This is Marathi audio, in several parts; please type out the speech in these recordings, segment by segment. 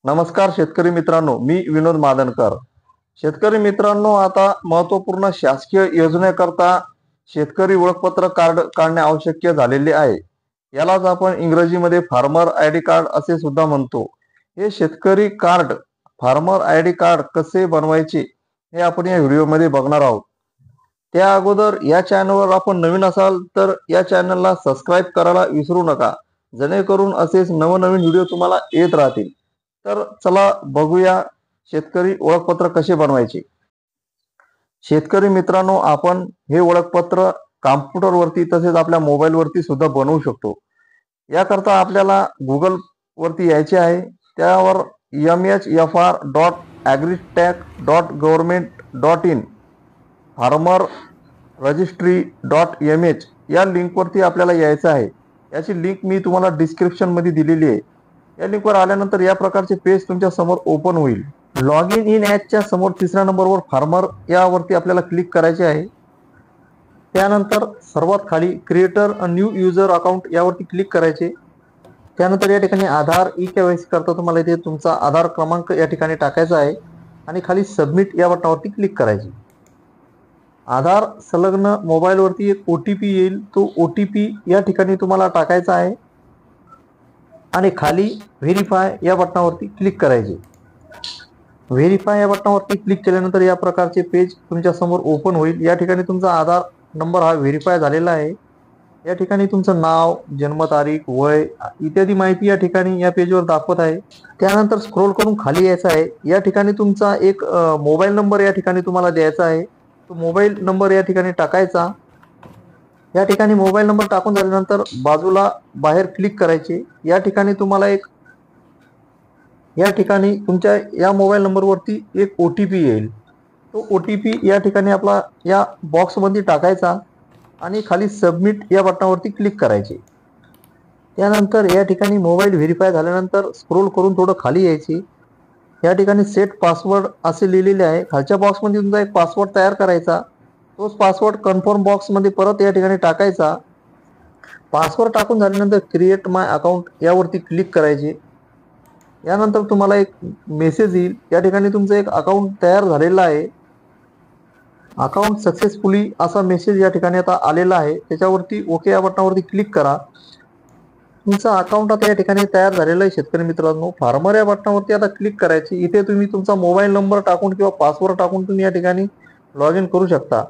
नमस्कार शेतकरी मित्रांनो, मी विनोद मादनकर। शेतकरी मित्रांनो, आता महत्त्वपूर्ण शासकीय योजनेकरता शेतकरी ओळखपत्र कार्ड काढणे आवश्यक झालेले आहे। यालाच आपण इंग्रजीमध्ये फार्मर आयडी कार्ड असे सुद्धा म्हणतो। हे शेतकरी कार्ड, फार्मर आयडी कार्ड कसे बनवायचे हे आपण या व्हिडिओमध्ये बघणार आहोत। त्या अगोदर या चॅनलवर आपण नवीन असाल तर या चॅनलला सबस्क्राईब करायला विसरू नका, जेणेकरून असेच नवनवीन व्हिडिओ तुम्हाला येत राहतील। तर चला बघूया शेतकरी ओळखपत्र कसे बनवायचे। शेतकरी मित्रांनो, आपण हे ओळखपत्र कॉम्प्युटरवरती तसेच आपल्या मोबाईलवरती सुद्धा बनवू शकतो। याकरता आपल्याला गुगल वरती यायचे आहे। त्यावर mhrag.agritech.government.in फार्मर रजिस्ट्री.mh या लिंकवरती आपल्याला यायचं आहे। याची लिंक मी तुम्हाला डिस्क्रिप्शन मध्ये दिलेली आहे। या लिंकवर आल्यानंतर या प्रकारचे पेज तुमच्या समोर ओपन होईल। लॉग इन ॲजच्या समोर तिसऱ्या नंबरवर फार्मर यावरती आपल्याला क्लिक करायचे आहे। त्यानंतर सर्वात खाली creator a new user account यावरती क्लिक करायचे। त्यानंतर या ठिकाणी आधार ई-केवायसी करता तुम्हाला इथे तुमचा आधार क्रमांक या ठिकाणी टाकायचा आहे आणि खाली सबमिट या बटनावरती क्लिक करायचे। आधार संलग्न मोबाईलवरती एक OTP येईल, तो OTP या ठिकाणी तुम्हाला टाकायचा आहे आणि खाली व्हेरीफाय या बटनावरती क्लिक करायचे। व्हेरीफाय या बटनावरती क्लिक केल्यानंतर या प्रकारचे पेज तुमच्या समोर ओपन होईल। या ठिकाणी तुमचा आधार नंबर हा व्हेरीफाय झालेला आहे। या ठिकाणी तुमचं नाव, जन्मतारीख, वय इत्यादी माहिती या ठिकाणी या पेजवर दाखवत आहे। त्यानंतर स्क्रोल करून खाली यायचं आहे। या ठिकाणी तुमचा एक मोबाईल नंबर या ठिकाणी तुम्हाला द्यायचा आहे। तो मोबाईल नंबर या ठिकाणी टाकायचा। या ठिकाणी मोबाईल नंबर टाकून झाल्यानंतर बाजूला बाहेर क्लिक करायचे। या ठिकाणी तुम्हाला या ठिकाणी तुमच्या या मोबाईल नंबरवरती एक OTP येईल। तो OTP या ठिकाणी आपला या बॉक्समध्ये टाकायचा आणि खाली सबमिट या बटनावरती क्लिक करायचे। त्यानंतर या ठिकाणी मोबाईल व्हेरीफाय झाल्यानंतर स्क्रोल करून थोडं खाली यायचे। या ठिकाणी सेट पासवर्ड असे लिहिलेले आहे। खालच्या बॉक्समध्ये तुमचा एक पासवर्ड तयार करायचा। तोच पासवर्ड कन्फर्म बॉक्समध्ये परत या ठिकाणी टाकायचा। पासवर्ड टाकून झाल्यानंतर क्रिएट माय अकाउंट यावरती क्लिक करायचे। यानंतर तुम्हाला एक मेसेज येईल। या ठिकाणी तुमचं एक अकाउंट तयार झालेलं आहे, अकाउंट सक्सेसफुली असा मेसेज या ठिकाणी आता आलेला आहे। त्याच्यावरती ओके या बटनावरती क्लिक करा। तुमचा अकाउंट आता या ठिकाणी तयार झालेला आहे। शेतकरी मित्रांनो, फार्मर या बटनावरती आता क्लिक करायचे। इथे तुम्ही तुमचा मोबाईल नंबर टाकून किंवा पासवर्ड टाकून तुम्ही या ठिकाणी लॉग इन करू शकता।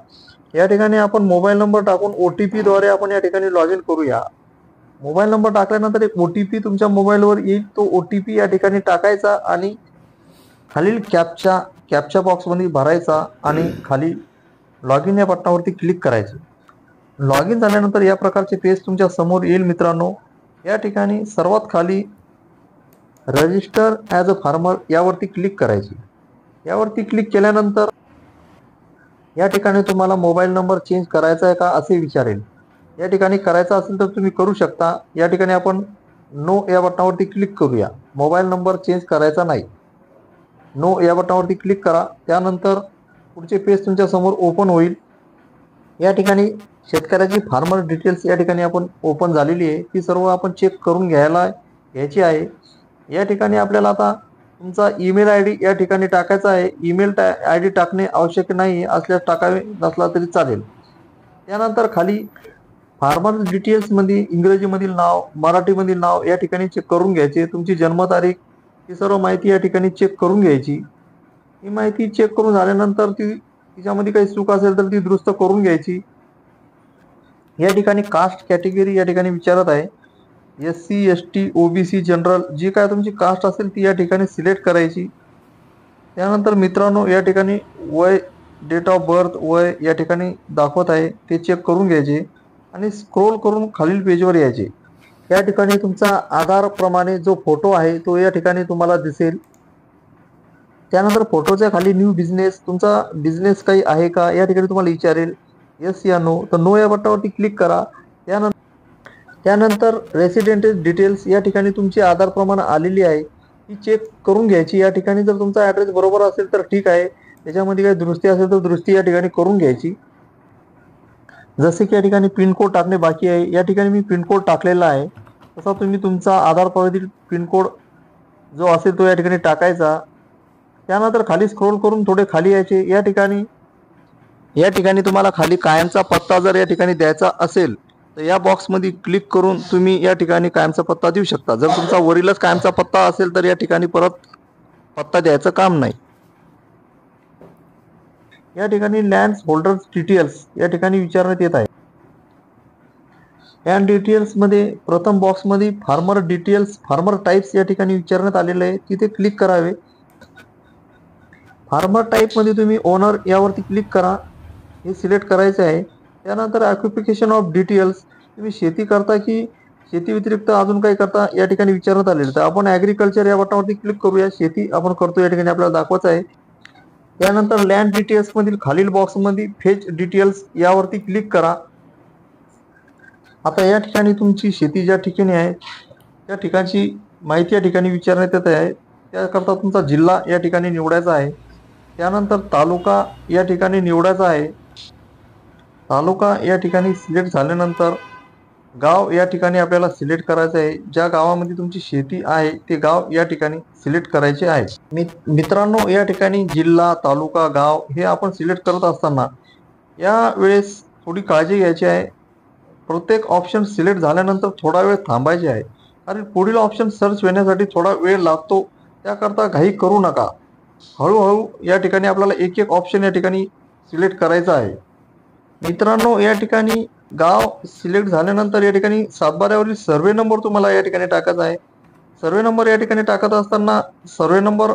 या ठिकाणी आपण मोबाईल नंबर टाकून OTP द्वारे आपण या ठिकाणी लॉग इन करूया। मोबाईल नंबर टाकल्यानंतर एक OTP तुमच्या मोबाईलवर येईल। तो OTP या ठिकाणी टाकायचा आणि खालील कॅप्चा बॉक्समध्ये भरायचा आणि खाली लॉग इन या बटनावरती क्लिक करायचे। लॉग इन झाल्यानंतर या प्रकारचे पेज तुमच्या समोर येईल मित्रांनो। या ठिकाणी सर्वात खाली रजिस्टर ॲज अ फार्मर यावरती क्लिक करायचे। यावरती क्लिक केल्यानंतर या ठिकाणी तुम्हाला मोबाईल नंबर चेंज करायचा आहे का असे विचारेल। या ठिकाणी करायचा असेल तर तुम्ही करू शकता। या ठिकाणी आपण नो या बटनावरती क्लिक करूया। मोबाईल नंबर चेंज करायचा नाही, नो या बटनावरती क्लिक करा। त्यानंतर पुढचे पेज तुमच्या समोर ओपन होईल। या ठिकाणी शेतकऱ्याची फार्मर डिटेल्स या ठिकाणी आपण ओपन झालेली आहे, ती सर्व आपण चेक करून घ्यायची आहे। या ठिकाणी आपल्याला आता तुमचा ईमेल ID या ठिकाणी टाकायचा आहे। ईमेल ID टाकणे आवश्यक नाही, असल्यास टाकावे नसला तरी चालेल। त्यानंतर खाली फार्मर डिटेल्समध्ये इंग्रजीमधील नाव, मराठीमधील नाव या ठिकाणी चेक करून घ्यायचे। तुमची जन्मतारीख ही सर्व माहिती या ठिकाणी चेक करून घ्यायची। ही माहिती चेक करून झाल्यानंतर तिच्यामध्ये काही चूक असेल तर ती दुरुस्त करून घ्यायची। या ठिकाणी कास्ट कॅटेगरी या ठिकाणी विचारत आहे। SC ST OBC जनरल जी काय तुमची कास्ट असेल ती या ठिकाणी सिलेक्ट करायची। त्यानंतर मित्रांनो, या ठिकाणी वय, डेट ऑफ बर्थ, वय या ठिकाणी दाखवत आहे, ते चेक करून घ्यायचे आणि स्क्रोल करून खालील पेजवर यायचे। या ठिकाणी तुमचा आधार प्रमाणे जो फोटो आहे तो या ठिकाणी तुम्हाला दिसेल। त्यानंतर फोटोच्या खाली न्यू बिझनेस, तुमचा बिझनेस काही आहे का या ठिकाणी तुम्हाला विचारेल, येस या नो, तर नो या बटनावरती क्लिक करा। त्यानंतर रेसिडेंट डिटेल्स या ठिकाणी तुमची आधार प्रमाण आलेली आहे, ती चेक करून घ्यायची। या ठिकाणी जर तुमचा ॲड्रेस बरोबर असेल तर ठीक आहे, त्याच्यामध्ये काही दुरुस्ती असेल तर दुरुस्ती या ठिकाणी करून घ्यायची। जसे की या ठिकाणी पिनकोड टाकणे बाकी आहे, या ठिकाणी मी पिनकोड टाकलेला आहे। तसा तुम्ही तुमचा आधार प्रमाणीत पिनकोड जो असेल तो या ठिकाणी टाकायचा। त्यानंतर खाली स्क्रोल करून थोडे खाली यायचे। या ठिकाणी तुम्हाला खाली कायमचा पत्ता जर या ठिकाणी द्यायचा असेल तर या बॉक्समध्ये क्लिक करून तुम्ही या ठिकाणी कायमचा पत्ता देऊ शकता। जर तुमचा वरीलच कायमचा पत्ता असेल तर या ठिकाणी परत पत्ता द्यायचं काम नाही। या ठिकाणी लँड होल्डर्स डिटेल्स या ठिकाणी विचारण्यात येत आहे। लँड डिटेल्स मध्ये प्रथम बॉक्स मध्ये फार्मर डिटेल्स फार्मर टाइप्स या ठिकाणी विचारण्यात आलेले आहे, तिथे क्लिक करावे। फार्मर टाइप मध्ये तुम्ही ओनर यावरती क्लिक करा, हे सिलेक्ट करायचे आहे। त्यानंतर ऑक्युपेशन ऑफ डिटेल्स, तुम्ही शेती करता की शेती व्यतिरिक्त अजून काही करता या ठिकाणी विचारण्यात आलेलं, तर आपण ॲग्रिकल्चर या बटनावरती क्लिक करूया। शेती आपण करतो या ठिकाणी आपल्याला दाखवायचं आहे। त्यानंतर लँड डिटेल्स मधील खालील बॉक्समध्ये फेच डिटेल्स यावरती क्लिक करा। आता या ठिकाणी तुमची शेती ज्या ठिकाणी आहे त्या ठिकाणची माहिती या ठिकाणी विचारण्यात येत आहे। त्याकरता तुमचा जिल्हा या ठिकाणी निवडायचा आहे। त्यानंतर तालुका या ठिकाणी निवडायचा आहे। तालुका या ठिकाणी सिलेक्ट झाल्यानंतर गाव या ठिकाणी आपल्याला सिलेक्ट करायचं आहे। ज्या गावामध्ये तुमची शेती आहे ते गाव या ठिकाणी सिलेक्ट करायचे आहे। मित्रांनो, या ठिकाणी जिल्हा, तालुका, गाव हे आपण सिलेक्ट करत असताना या वेळेस थोडी काळजी घ्यायची आहे। प्रत्येक ऑप्शन सिलेक्ट झाल्यानंतर थोडा वेळ थांबायचे आहे, कारण पुढील ऑप्शन सर्च होण्यासाठी थोडा वेळ लागतो। त्याकरता घाई करू नका, हळूहळू या ठिकाणी आपल्याला एक एक ऑप्शन या ठिकाणी सिलेक्ट करायचा आहे। मित्रांनो, या ठिकाणी गाव सिलेक्ट झाल्यानंतर या ठिकाणी सातबाऱ्यावरील सर्वे नंबर तुम्हाला या ठिकाणी टाकायचा आहे। सर्वे नंबर या ठिकाणी टाकत असताना सर्वे नंबर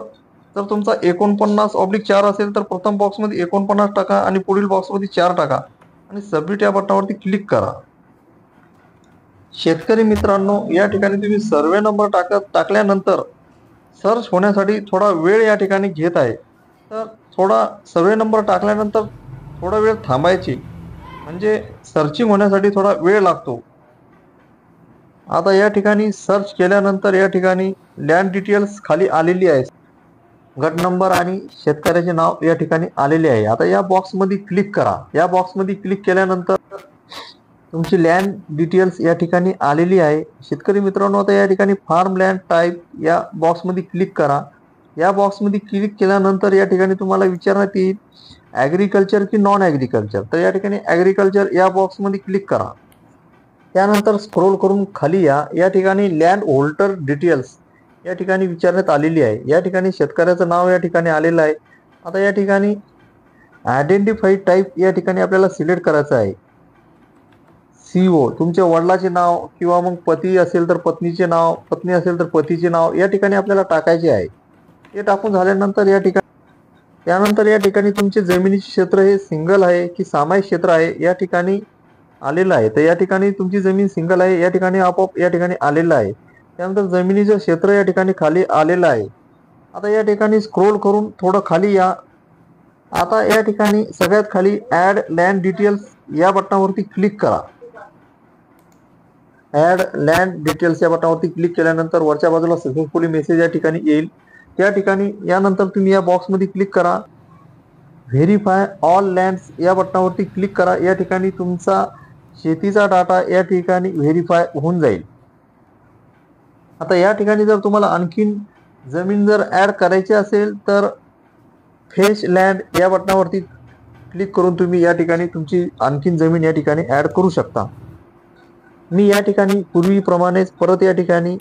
जर तुमचा 49/4 असेल तर प्रथम बॉक्समध्ये 49 टाका आणि पुढील बॉक्समध्ये 4 टाका आणि सबमिट या बटनावरती क्लिक करा। शेतकरी मित्रांनो, या ठिकाणी तुम्ही सर्वे नंबर टाकल्यानंतर सर्च होण्यासाठी थोडा वेळ या ठिकाणी घेत आहे, तर थोडा सर्वे नंबर टाकल्यानंतर थोडा वेळ थांबायची, म्हणजे सर्चिंग होण्यासाठी थोडा वेळ लागतो। आता या ठिकाणी सर्च केल्यानंतर या ठिकाणी लँड डिटेल्स खाली आलेली आहे, गट नंबर आणि शेतकऱ्याचे नाव या ठिकाणी आलेले आहे। आता या बॉक्समध्ये क्लिक करा। या बॉक्समध्ये क्लिक केल्यानंतर तुमची लँड डिटेल्स या ठिकाणी आलेली आहे। शेतकरी मित्रांनो, आता या ठिकाणी फार्म लँड टाईप या बॉक्समध्ये क्लिक करा। या बॉक्समध्ये क्लिक केल्यानंतर या ठिकाणी तुम्हाला विचारण्यात येईल ॲग्रिकल्चर की नॉन ॲग्रिकल्चर, तर या ठिकाणी ॲग्रिकल्चर या बॉक्समध्ये क्लिक करा। त्यानंतर स्क्रोल करून खाली या ठिकाणी लँड होल्डर डिटेल्स या ठिकाणी विचारण्यात आलेली आहे। या ठिकाणी शेतकऱ्याचं नाव या ठिकाणी आलेलं आहे। आता या ठिकाणी आयडेंटिफाई टाईप या ठिकाणी आपल्याला सिलेक्ट करायचं आहे। CO, तुमच्या वडिलाचे नाव किंवा मग पती असेल तर पत्नीचे नाव, पत्नी असेल तर पतीचे नाव या ठिकाणी आपल्याला टाकायचे आहे। हे टाकून झाल्यानंतर त्यानंतर या ठिकाणी तुमचे जमिनीचे क्षेत्र हे सिंगल आहे की सामायिक क्षेत्र आहे या ठिकाणी आलेलं आहे। तर या ठिकाणी तुमची जमीन सिंगल आहे, या ठिकाणी आपोआप या ठिकाणी आलेलं आहे। त्यानंतर जमिनीचं क्षेत्र या ठिकाणी खाली आलेलं आहे। आता या ठिकाणी स्क्रोल करून थोडं खाली या। आता या ठिकाणी सगळ्यात खाली ॲड लँड डिटेल्स या बटनावरती क्लिक करा। ॲड लँड डिटेल्स या बटनावरती क्लिक केल्यानंतर वरच्या बाजूला सक्सेसफुली मेसेज या ठिकाणी येईल। त्या ठिकाणी यानंतर तुम्ही या बॉक्समध्ये क्लिक करा। व्हेरीफाय ऑल लँड्स या बटनावरती क्लिक करा। या ठिकाणी तुमचा शेतीचा डाटा या ठिकाणी व्हेरीफाय होऊन जाईल। आता या ठिकाणी जर तुम्हाला आणखीन जमीन जर ॲड करायची असेल तर फेच लँड या बटनावरती क्लिक करून तुम्ही या ठिकाणी तुमची आणखीन जमीन या ठिकाणी ॲड करू शकता। मी या ठिकाणी पूर्वीप्रमाणेच परत या ठिकाणी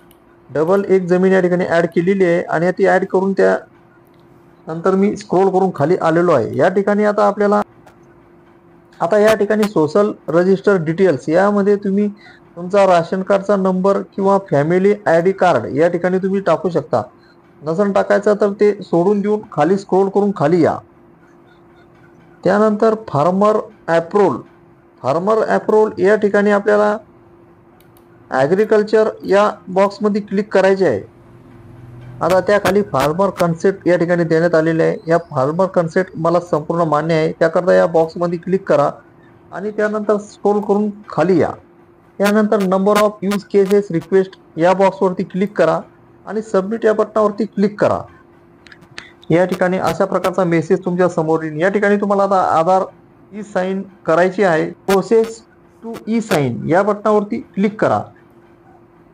डबल एक जमीन या ठिकाणी ॲड केलेली आहे आणि ती ॲड करून त्यानंतर मी स्क्रोल करून खाली आलेलो आहे। या ठिकाणी आता या ठिकाणी सोशल रजिस्टर डिटेल्स यामध्ये तुम्ही तुमचा राशन कार्डचा नंबर किंवा फॅमिली ID कार्ड या ठिकाणी तुम्ही टाकू शकता। नसेल टाकायचं तर ते सोडून देऊन खाली स्क्रोल करून खाली या। त्यानंतर फार्मर ॲप्रोल या ठिकाणी आपल्याला ॲग्रिकल्चर या बॉक्समध्ये क्लिक करायचे आहे। आता त्याखाली फार्मर कन्सेप्ट या ठिकाणी देण्यात आलेले आहे। या फार्मर कन्सेप्ट मला संपूर्ण मान्य आहे, त्याकरता या बॉक्समध्ये क्लिक करा आणि त्यानंतर स्क्रोल करून खाली या। त्यानंतर number of use cases request या बॉक्सवरती क्लिक करा आणि सबमिट या बटनावरती क्लिक करा। या ठिकाणी अशा प्रकारचा मेसेज तुमच्या समोर येईल। या ठिकाणी तुम्हाला आता आधार ई-साइन करायची आहे। प्रोसेस टू ई-साइन या बटनावरती क्लिक करा।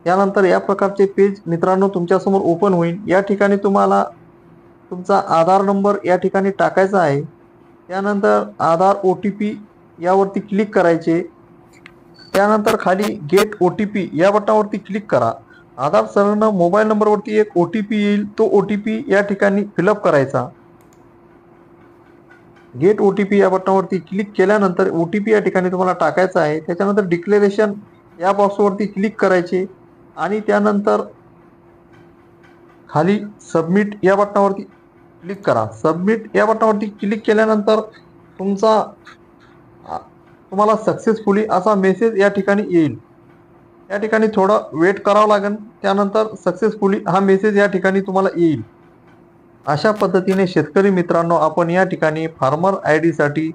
त्यानंतर या प्रकारचे पेज मित्रांनो तुमच्यासमोर ओपन होईल। या ठिकाणी तुम्हाला तुमचा आधार नंबर या ठिकाणी टाकायचा आहे। त्यानंतर आधार OTP यावरती क्लिक करायचे। त्यानंतर खाली गेट OTP या बटनावरती क्लिक करा। आधार सरळ मोबाईल नंबरवरती एक OTP येईल, तो OTP या ठिकाणी फिलअप करायचा। गेट OTP या बटनावरती क्लिक केल्यानंतर OTP या ठिकाणी तुम्हाला टाकायचा आहे। त्याच्यानंतर डिक्लेरेशन या बॉक्सवरती क्लिक करायचे आणि त्यानंतर खाली सबमिट या बटनावरती क्लिक करा। सबमिट या बटनावरती क्लिक केल्यानंतर तुम्हाला सक्सेसफुली असा मेसेज या ठिकाणी येईल। या ठिकाणी थोडं वेट करावं लागेल, त्यानंतर सक्सेसफुली हा मेसेज या ठिकाणी तुम्हाला येईल। अशा पद्धतीने शेतकरी मित्रांनो आपण या ठिकाणी फार्मर ID साठी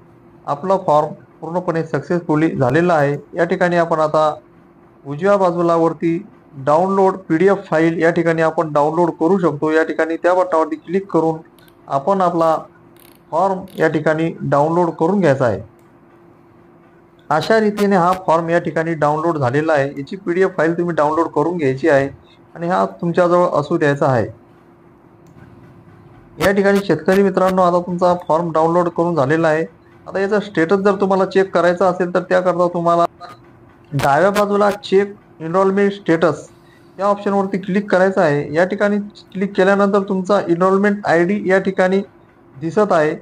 आपला फॉर्म पूर्णपणे सक्सेसफुली झालेला आहे। या ठिकाणी आपण आता उजव्या बाजूला वरती डाउनलोड PDF फाईल या ठिकाणी आपण डाउनलोड करू शकतो। या ठिकाणी त्या बटनावरती क्लिक करून आपण आपला फॉर्म या ठिकाणी डाउनलोड करून घ्यायचा आहे। अशा रीतीने हा फॉर्म या ठिकाणी डाउनलोड झालेला आहे। याची PDF फाईल तुम्ही डाउनलोड करून घ्यायची आहे आणि हा तुमच्याजवळ असू द्यायचा आहे। या ठिकाणी शेतकरी मित्रांनो आता तुमचा फॉर्म डाउनलोड करून झालेला आहे। आता याचा स्टेटस जर तुम्हाला चेक करायचा असेल तर त्याकरता तुम्हाला डाव्या बाजूला चेक एनरोलमेंट स्टेटस या ऑप्शनवरती क्लिक करायचं आहे। या ठिकाणी क्लिक केल्यानंतर तुमचा एनरोलमेंट ID या ठिकाणी दिसत आहे।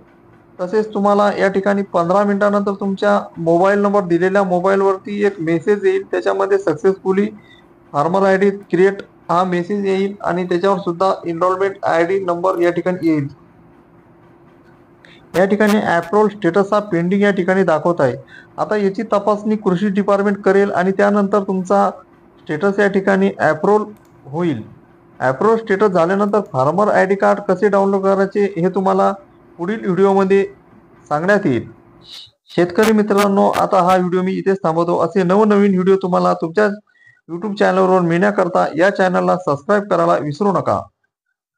तसेच तुम्हाला या ठिकाणी 15 मिनिटानंतर तुमच्या मोबाईल नंबर दिलेल्या मोबाईलवरती एक मेसेज येईल। त्याच्यामध्ये सक्सेसफुली फार्मर ID क्रिएट हा मेसेज येईल आणि त्याच्यावर सुद्धा एनरोलमेंट ID नंबर या ठिकाणी येईल। या ठिकाणी अप्रूव्हल स्टेटस हा पेंडिंग या ठिकाणी दाखवत आहे। आता याची तपासणी कृषी डिपार्टमेंट करेल आणि त्यानंतर तुमचा स्टेटस या ठिकाणी अप्रूव्हल होईल। अप्रूव्हल स्टेटस झाल्यानंतर फार्मर ID कार्ड कसे डाउनलोड करायचे हे तुम्हाला पुढील व्हिडिओमध्ये सांगण्यात येईल। शेतकरी मित्रांनो आता हा व्हिडिओ मी इथेच थांबवतो। असे नवनवीन व्हिडिओ तुम्हाला तुमच्या YouTube चॅनलवर मिळण्याकरता या चॅनलला सबस्क्राईब करायला विसरू नका।